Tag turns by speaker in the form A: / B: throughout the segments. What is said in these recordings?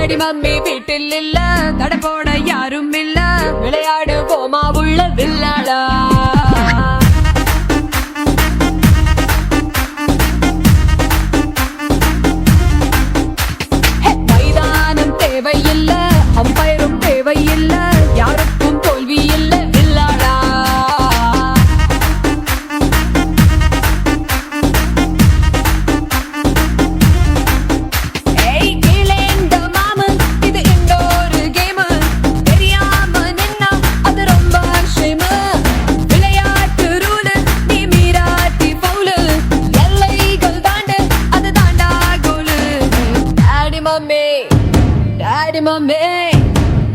A: Daddy mummy வீட்டில் இல்ல, தடை போட யாரும் இல்ல, விளையாடுவோமா உள்ள வில்லாடா. மைதானம் தேவையில்ல, அம்பயரும் தேவையில்ல, யாருக்கும் தோல்வி இல்ல வில்லாடா.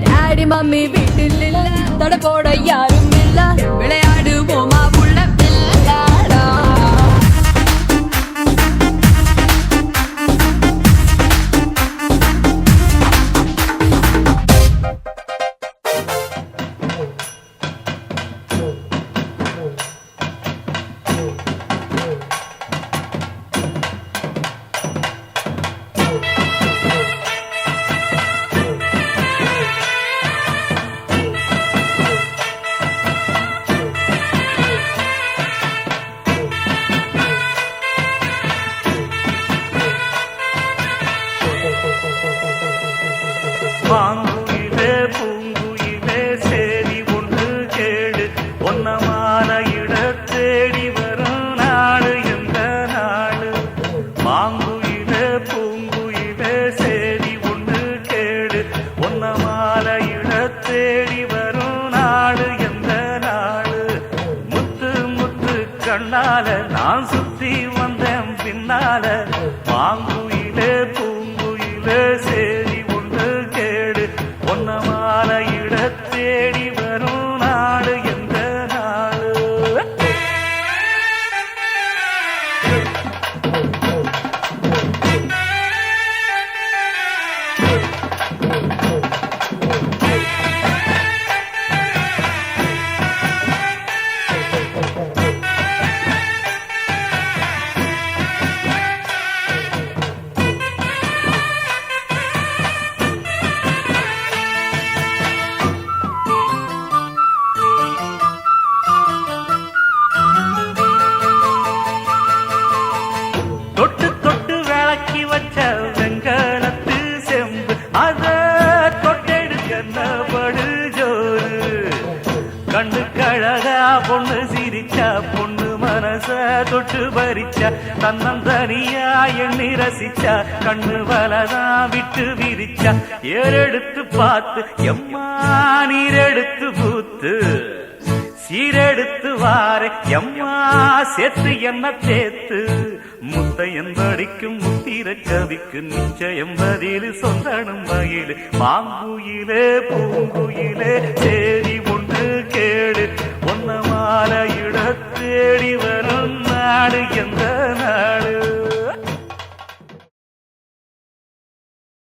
A: டாடி மம்மி வீட்டில் இல்ல, தடை போட யாரும் இல்ல, விளையாடுவோமா உள்ள வில்லாடா.
B: மாங்குயிலே பூங்குயிலே சேதி ஒன்று கேடு, ஒன்னமான இட தேடி வரும் நாடு எந்த நாடு. மாங்குயிலே பூங்குயிலே சேதி ஒன்று கேடு, ஒன்னமான இட தேடி வரும் நாடு எந்த நாடு. முத்து முத்து கண்ணால நான் சுத்தி வந்தேன் பின்னால, மாங்குயிலே பூங்குயிலே சேதி ஒன்னமான இட தேடி வரும் நாடு எந்த நாடு. தொட்டு தொட்டு விளக்கி வச்ச வெங்கலத்து செம்பு, அத தொட்டெடுக்கபடு ஜோறு. கண்ணு கழகா பொண்ணு சிரிச்சா, பொண்ணு மனச தொட்டு பறிச்சா, தன்னந்தனியா எண்ணி ரசிச்சா, கண்ணு வலதா விட்டு விரிச்சா. ஏறெடுத்து பார்த்து எம்மா நீரெடுத்து பூத்து, சீரெடுத்து வார எம்மா சேர்த்து என்ன தேத்து. முத்தையன் படிக்கும் முத்திர கவிக்கு நிச்சயம் பதில் சொந்தனும் மயிலு. மாங்குயிலே பூங்குயிலே